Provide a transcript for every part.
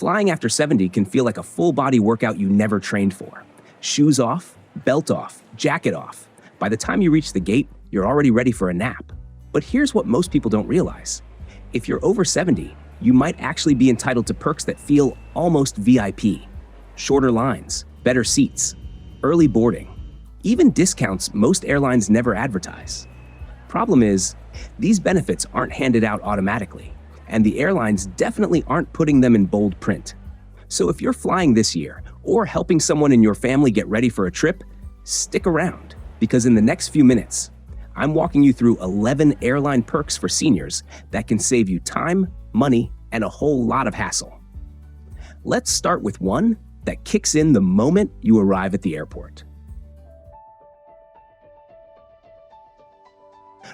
Flying after 70 can feel like a full-body workout you never trained for. Shoes off, belt off, jacket off. By the time you reach the gate, you're already ready for a nap. But here's what most people don't realize. If you're over 70, you might actually be entitled to perks that feel almost VIP. Shorter lines, better seats, early boarding, even discounts most airlines never advertise. Problem is, these benefits aren't handed out automatically, and the airlines definitely aren't putting them in bold print. So if you're flying this year or helping someone in your family get ready for a trip, stick around, because in the next few minutes, I'm walking you through 11 airline perks for seniors that can save you time, money, and a whole lot of hassle. Let's start with one that kicks in the moment you arrive at the airport.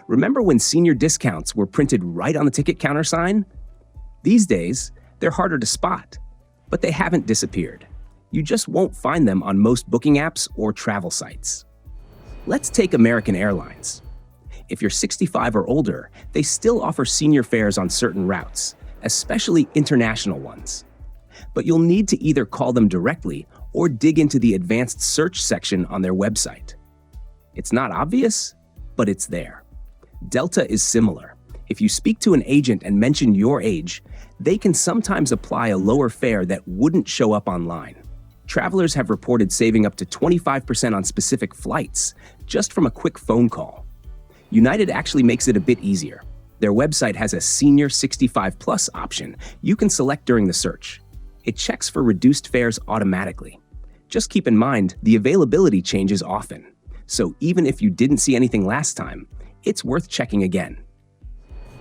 Remember when senior discounts were printed right on the ticket counter sign? These days, they're harder to spot, but they haven't disappeared. You just won't find them on most booking apps or travel sites. Let's take American Airlines. If you're 65 or older, they still offer senior fares on certain routes, especially international ones. But you'll need to either call them directly or dig into the advanced search section on their website. It's not obvious, but it's there. Delta is similar. If you speak to an agent and mention your age, they can sometimes apply a lower fare that wouldn't show up online. Travelers have reported saving up to 25% on specific flights, just from a quick phone call. United actually makes it a bit easier. Their website has a Senior 65 Plus option you can select during the search. It checks for reduced fares automatically. Just keep in mind, the availability changes often. So even if you didn't see anything last time, it's worth checking again.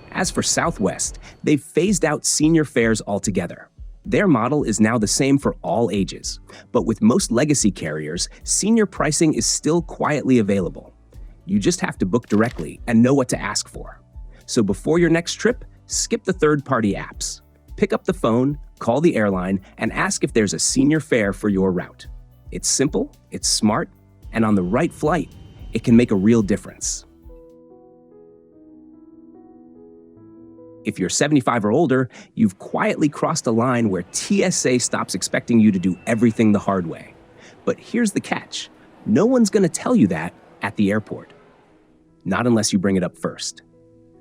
As for Southwest, they've phased out senior fares altogether. Their model is now the same for all ages, but with most legacy carriers, senior pricing is still quietly available. You just have to book directly and know what to ask for. So before your next trip, skip the third-party apps. Pick up the phone, call the airline, and ask if there's a senior fare for your route. It's simple, it's smart, and on the right flight, it can make a real difference. If you're 75 or older, you've quietly crossed a line where TSA stops expecting you to do everything the hard way. But here's the catch. No one's going to tell you that at the airport. Not unless you bring it up first.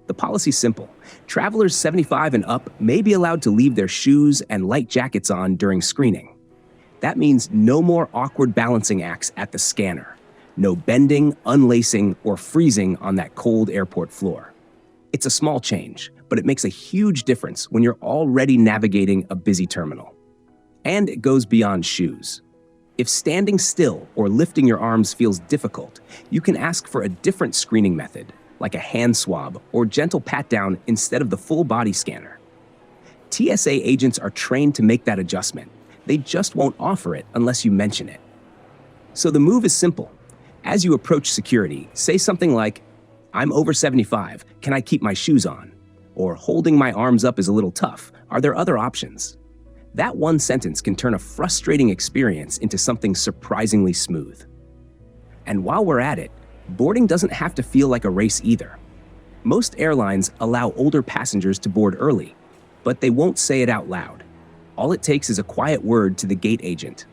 The policy's simple. Travelers 75 and up may be allowed to leave their shoes and light jackets on during screening. That means no more awkward balancing acts at the scanner. No bending, unlacing, or freezing on that cold airport floor. It's a small change, but it makes a huge difference when you're already navigating a busy terminal. And it goes beyond shoes. If standing still or lifting your arms feels difficult, you can ask for a different screening method, like a hand swab or gentle pat-down instead of the full-body scanner. TSA agents are trained to make that adjustment. They just won't offer it unless you mention it. So the move is simple. As you approach security, say something like, "I'm over 75, can I keep my shoes on?" Or "Holding my arms up is a little tough, are there other options?" That one sentence can turn a frustrating experience into something surprisingly smooth. And while we're at it, boarding doesn't have to feel like a race either. Most airlines allow older passengers to board early, but they won't say it out loud. All it takes is a quiet word to the gate agent.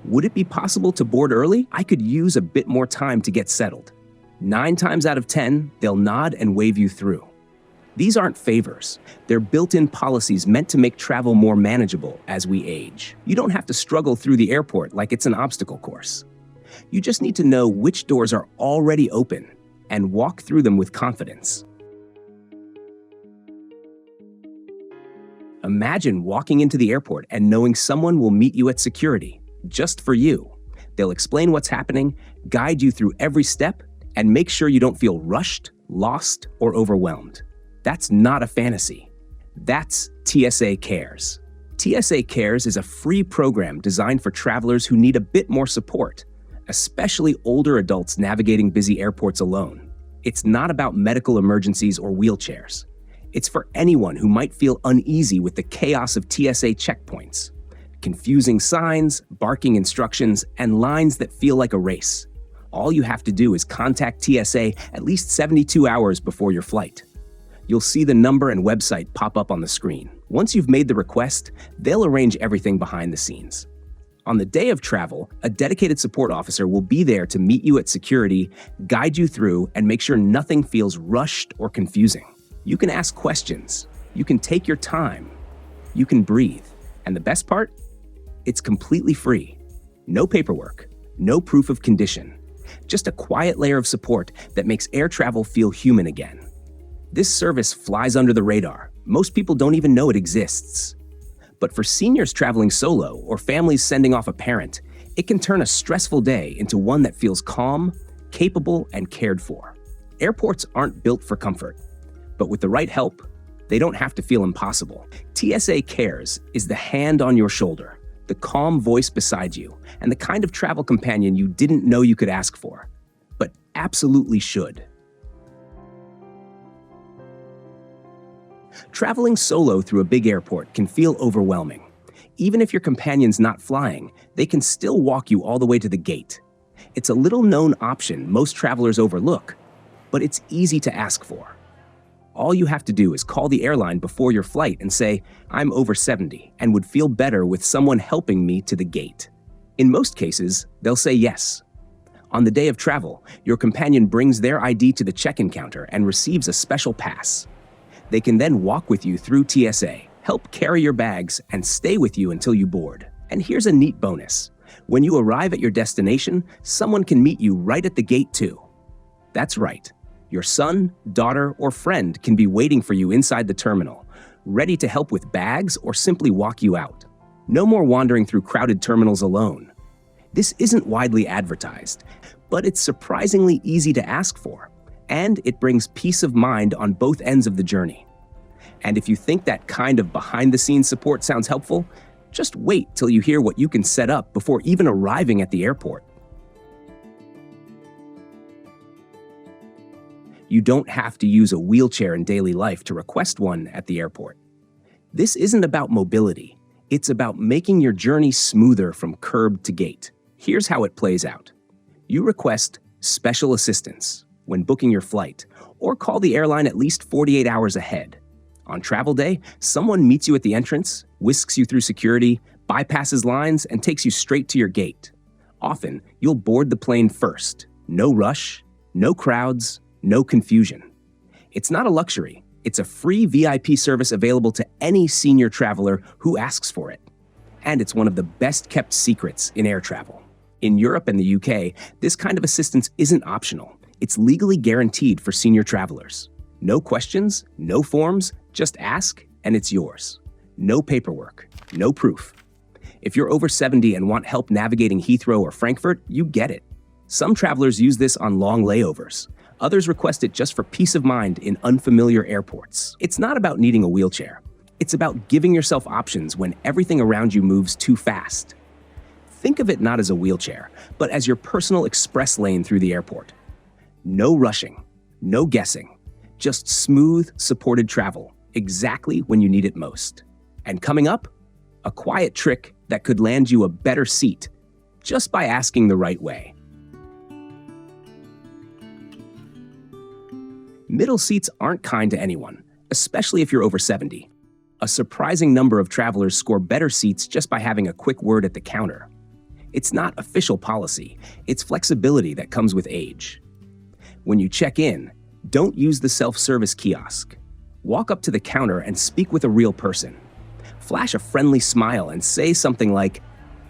"Would it be possible to board early? I could use a bit more time to get settled." 9 times out of 10, they'll nod and wave you through. These aren't favors. They're built-in policies meant to make travel more manageable as we age. You don't have to struggle through the airport like it's an obstacle course. You just need to know which doors are already open and walk through them with confidence. Imagine walking into the airport and knowing someone will meet you at security, just for you. They'll explain what's happening, guide you through every step, and make sure you don't feel rushed, lost, or overwhelmed. That's not a fantasy. That's TSA Cares. TSA Cares is a free program designed for travelers who need a bit more support, especially older adults navigating busy airports alone. It's not about medical emergencies or wheelchairs. It's for anyone who might feel uneasy with the chaos of TSA checkpoints, confusing signs, barking instructions, and lines that feel like a race. All you have to do is contact TSA at least 72 hours before your flight. you'll see the number and website pop up on the screen. Once you've made the request, they'll arrange everything behind the scenes. On the day of travel, a dedicated support officer will be there to meet you at security, guide you through, and make sure nothing feels rushed or confusing. You can ask questions. You can take your time. You can breathe. And the best part? It's completely free. No paperwork, no proof of condition. Just a quiet layer of support that makes air travel feel human again. This service flies under the radar. Most people don't even know it exists. But for seniors traveling solo or families sending off a parent, it can turn a stressful day into one that feels calm, capable, and cared for. Airports aren't built for comfort, but with the right help, they don't have to feel impossible. TSA Cares is the hand on your shoulder, the calm voice beside you, and the kind of travel companion you didn't know you could ask for, but absolutely should. Traveling solo through a big airport can feel overwhelming. Even if your companion's not flying, they can still walk you all the way to the gate. It's a little-known option most travelers overlook, but it's easy to ask for. All you have to do is call the airline before your flight and say, "I'm over 70 and would feel better with someone helping me to the gate." In most cases, they'll say yes. On the day of travel, your companion brings their ID to the check-in counter and receives a special pass. They can then walk with you through TSA, help carry your bags, and stay with you until you board. And here's a neat bonus. When you arrive at your destination, someone can meet you right at the gate too. That's right. Your son, daughter, or friend can be waiting for you inside the terminal, ready to help with bags or simply walk you out. No more wandering through crowded terminals alone. This isn't widely advertised, but it's surprisingly easy to ask for, and it brings peace of mind on both ends of the journey. And if you think that kind of behind-the-scenes support sounds helpful, just wait till you hear what you can set up before even arriving at the airport. You don't have to use a wheelchair in daily life to request one at the airport. This isn't about mobility. It's about making your journey smoother from curb to gate. Here's how it plays out. You request special assistance when booking your flight, or call the airline at least 48 hours ahead. On travel day, someone meets you at the entrance, whisks you through security, bypasses lines, and takes you straight to your gate. Often, you'll board the plane first. No rush, no crowds, no confusion. It's not a luxury. It's a free VIP service available to any senior traveler who asks for it. And it's one of the best-kept secrets in air travel. In Europe and the UK, this kind of assistance isn't optional. It's legally guaranteed for senior travelers. No questions, no forms, just ask, and it's yours. No paperwork, no proof. If you're over 70 and want help navigating Heathrow or Frankfurt, you get it. Some travelers use this on long layovers. Others request it just for peace of mind in unfamiliar airports. It's not about needing a wheelchair. It's about giving yourself options when everything around you moves too fast. Think of it not as a wheelchair, but as your personal express lane through the airport. No rushing, no guessing, just smooth, supported travel, exactly when you need it most. And coming up, a quiet trick that could land you a better seat, just by asking the right way. Middle seats aren't kind to anyone, especially if you're over 70. A surprising number of travelers score better seats just by having a quick word at the counter. It's not official policy, it's flexibility that comes with age. When you check in, don't use the self-service kiosk. Walk up to the counter and speak with a real person. Flash a friendly smile and say something like,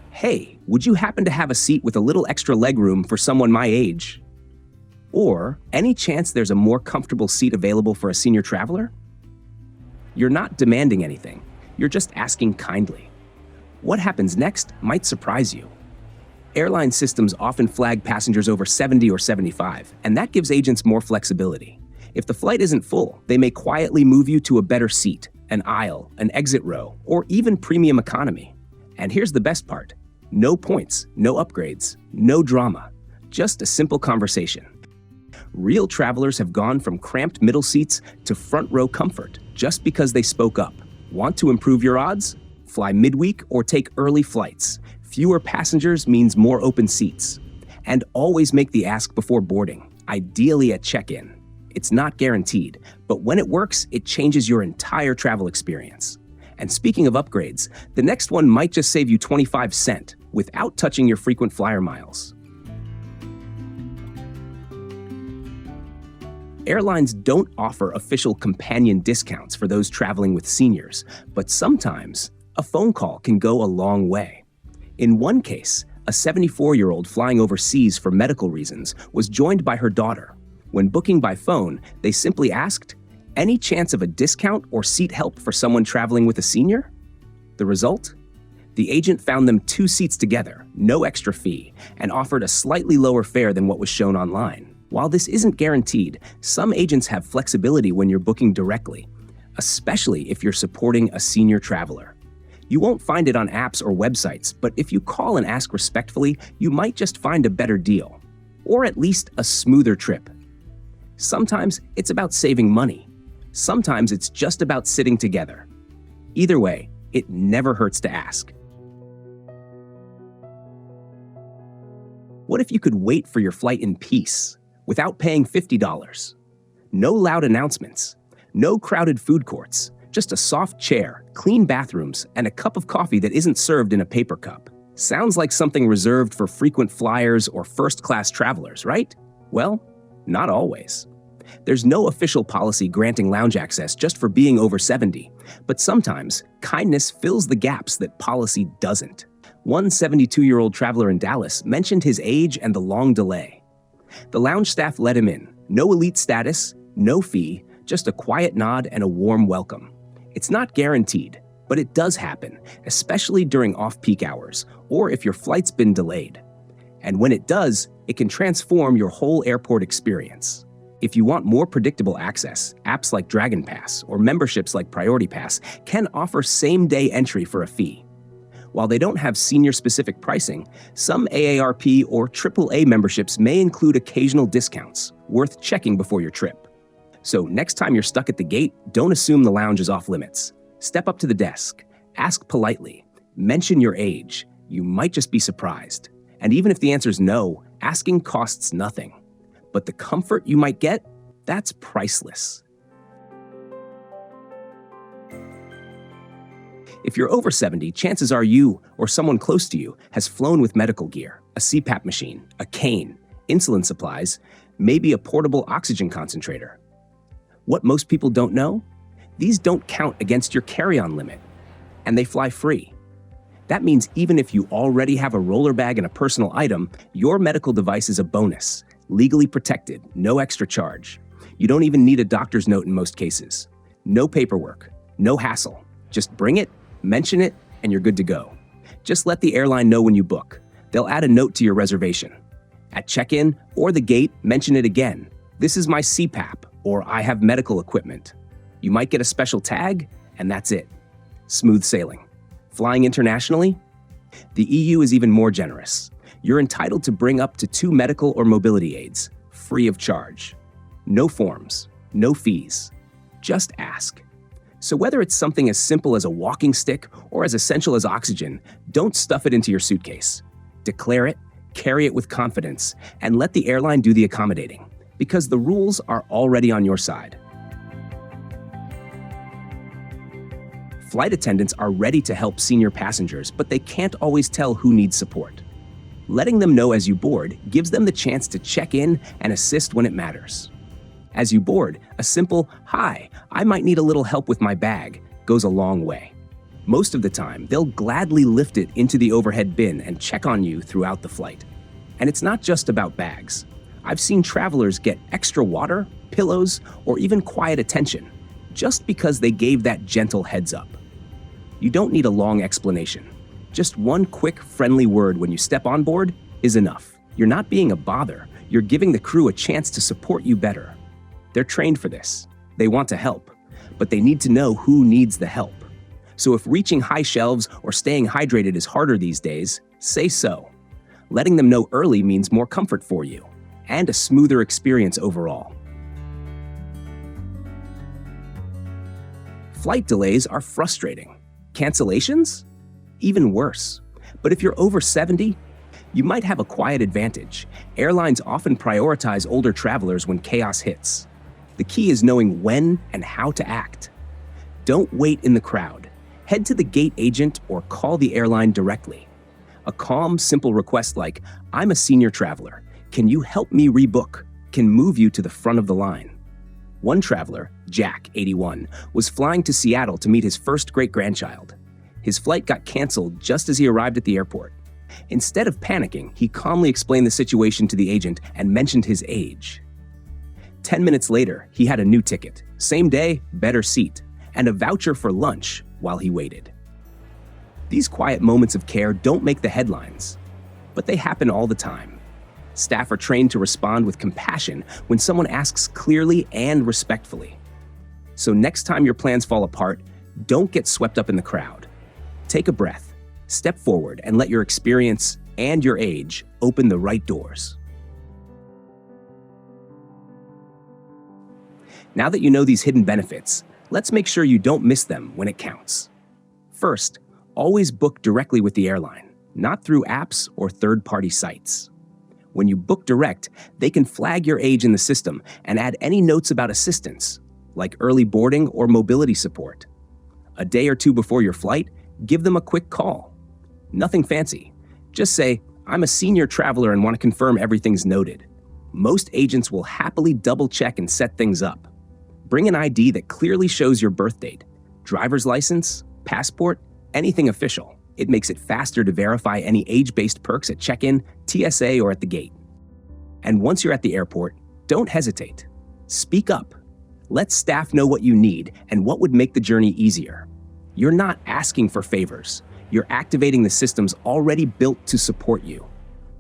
"Hey, would you happen to have a seat with a little extra legroom for someone my age?" Or, "Any chance there's a more comfortable seat available for a senior traveler?" You're not demanding anything. You're just asking kindly. What happens next might surprise you. Airline systems often flag passengers over 70 or 75, and that gives agents more flexibility. If the flight isn't full, they may quietly move you to a better seat, an aisle, an exit row, or even premium economy. And here's the best part. No points, no upgrades, no drama. Just a simple conversation. Real travelers have gone from cramped middle seats to front row comfort just because they spoke up. Want to improve your odds? Fly midweek or take early flights. Fewer passengers means more open seats. And always make the ask before boarding, ideally at check-in. It's not guaranteed, but when it works, it changes your entire travel experience. And speaking of upgrades, the next one might just save you 25 cents without touching your frequent flyer miles. Airlines don't offer official companion discounts for those traveling with seniors, but sometimes a phone call can go a long way. In one case, a 74-year-old flying overseas for medical reasons was joined by her daughter. When booking by phone, they simply asked, "Any chance of a discount or seat help for someone traveling with a senior?" The result? The agent found them 2 seats together, no extra fee, and offered a slightly lower fare than what was shown online. While this isn't guaranteed, some agents have flexibility when you're booking directly, especially if you're supporting a senior traveler. You won't find it on apps or websites, but if you call and ask respectfully, you might just find a better deal, or at least a smoother trip. Sometimes it's about saving money. Sometimes it's just about sitting together. Either way, it never hurts to ask. What if you could wait for your flight in peace, without paying $50? No loud announcements, no crowded food courts, just a soft chair, clean bathrooms, and a cup of coffee that isn't served in a paper cup. Sounds like something reserved for frequent flyers or first-class travelers, right? Well, not always. There's no official policy granting lounge access just for being over 70, but sometimes kindness fills the gaps that policy doesn't. One 72-year-old traveler in Dallas mentioned his age and the long delay. The lounge staff let him in. No elite status, no fee, just a quiet nod and a warm welcome. It's not guaranteed, but it does happen, especially during off-peak hours or if your flight's been delayed. And when it does, it can transform your whole airport experience. If you want more predictable access, apps like Dragon Pass or memberships like Priority Pass can offer same-day entry for a fee. While they don't have senior-specific pricing, some AARP or AAA memberships may include occasional discounts, worth checking before your trip. So next time you're stuck at the gate, don't assume the lounge is off limits. Step up to the desk, ask politely, mention your age. You might just be surprised. And even if the answer is no, asking costs nothing. But the comfort you might get, that's priceless. If you're over 70, chances are you or someone close to you has flown with medical gear, a CPAP machine, a cane, insulin supplies, maybe a portable oxygen concentrator. What most people don't know? These don't count against your carry-on limit, and they fly free. That means even if you already have a roller bag and a personal item, your medical device is a bonus, legally protected, no extra charge. You don't even need a doctor's note in most cases. No paperwork, no hassle. Just bring it, mention it, and you're good to go. Just let the airline know when you book. They'll add a note to your reservation. At check-in or the gate, mention it again. This is my CPAP, or I have medical equipment. You might get a special tag, and that's it. Smooth sailing. Flying internationally? The EU is even more generous. You're entitled to bring up to 2 medical or mobility aids, free of charge. No forms, no fees. Just ask. So whether it's something as simple as a walking stick or as essential as oxygen, don't stuff it into your suitcase. Declare it, carry it with confidence, and let the airline do the accommodating, because the rules are already on your side. Flight attendants are ready to help senior passengers, but they can't always tell who needs support. Letting them know as you board gives them the chance to check in and assist when it matters. As you board, a simple, "Hi, I might need a little help with my bag," goes a long way. Most of the time, they'll gladly lift it into the overhead bin and check on you throughout the flight. And it's not just about bags. I've seen travelers get extra water, pillows, or even quiet attention, just because they gave that gentle heads up. You don't need a long explanation. Just one quick, friendly word when you step on board is enough. You're not being a bother. You're giving the crew a chance to support you better. They're trained for this. They want to help, but they need to know who needs the help. So if reaching high shelves or staying hydrated is harder these days, say so. Letting them know early means more comfort for you and a smoother experience overall. Flight delays are frustrating. Cancellations? Even worse. But if you're over 70, you might have a quiet advantage. Airlines often prioritize older travelers when chaos hits. The key is knowing when and how to act. Don't wait in the crowd. Head to the gate agent or call the airline directly. A calm, simple request like, "I'm a senior traveler. Can you help me rebook?" can move you to the front of the line. One traveler, Jack, 81, was flying to Seattle to meet his first great-grandchild. His flight got canceled just as he arrived at the airport. Instead of panicking, he calmly explained the situation to the agent and mentioned his age. 10 minutes later, he had a new ticket, same day, better seat, and a voucher for lunch while he waited. These quiet moments of care don't make the headlines, but they happen all the time. Staff are trained to respond with compassion when someone asks clearly and respectfully. So next time your plans fall apart, don't get swept up in the crowd. Take a breath, step forward, and let your experience and your age open the right doors. Now that you know these hidden benefits, let's make sure you don't miss them when it counts. First, always book directly with the airline, not through apps or third-party sites. When you book direct, they can flag your age in the system and add any notes about assistance, like early boarding or mobility support. A day or two before your flight, give them a quick call. Nothing fancy. Just say, "I'm a senior traveler and want to confirm everything's noted." Most agents will happily double-check and set things up. Bring an ID that clearly shows your birth date, driver's license, passport, anything official. It makes it faster to verify any age-based perks at check-in, TSA, or at the gate. And once you're at the airport, don't hesitate. Speak up. Let staff know what you need and what would make the journey easier. You're not asking for favors. You're activating the systems already built to support you.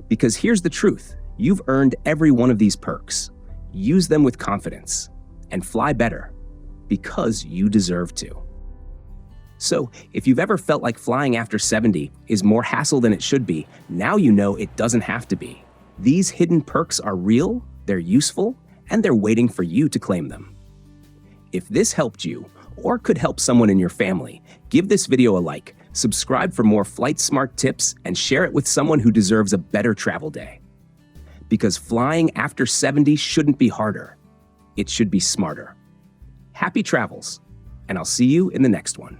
Because here's the truth. You've earned every one of these perks. Use them with confidence and fly better because you deserve to. So, if you've ever felt like flying after 70 is more hassle than it should be, now you know it doesn't have to be. These hidden perks are real, they're useful, and they're waiting for you to claim them. If this helped you, or could help someone in your family, give this video a like, subscribe for more flight smart tips, and share it with someone who deserves a better travel day. Because flying after 70 shouldn't be harder. It should be smarter. Happy travels, and I'll see you in the next one.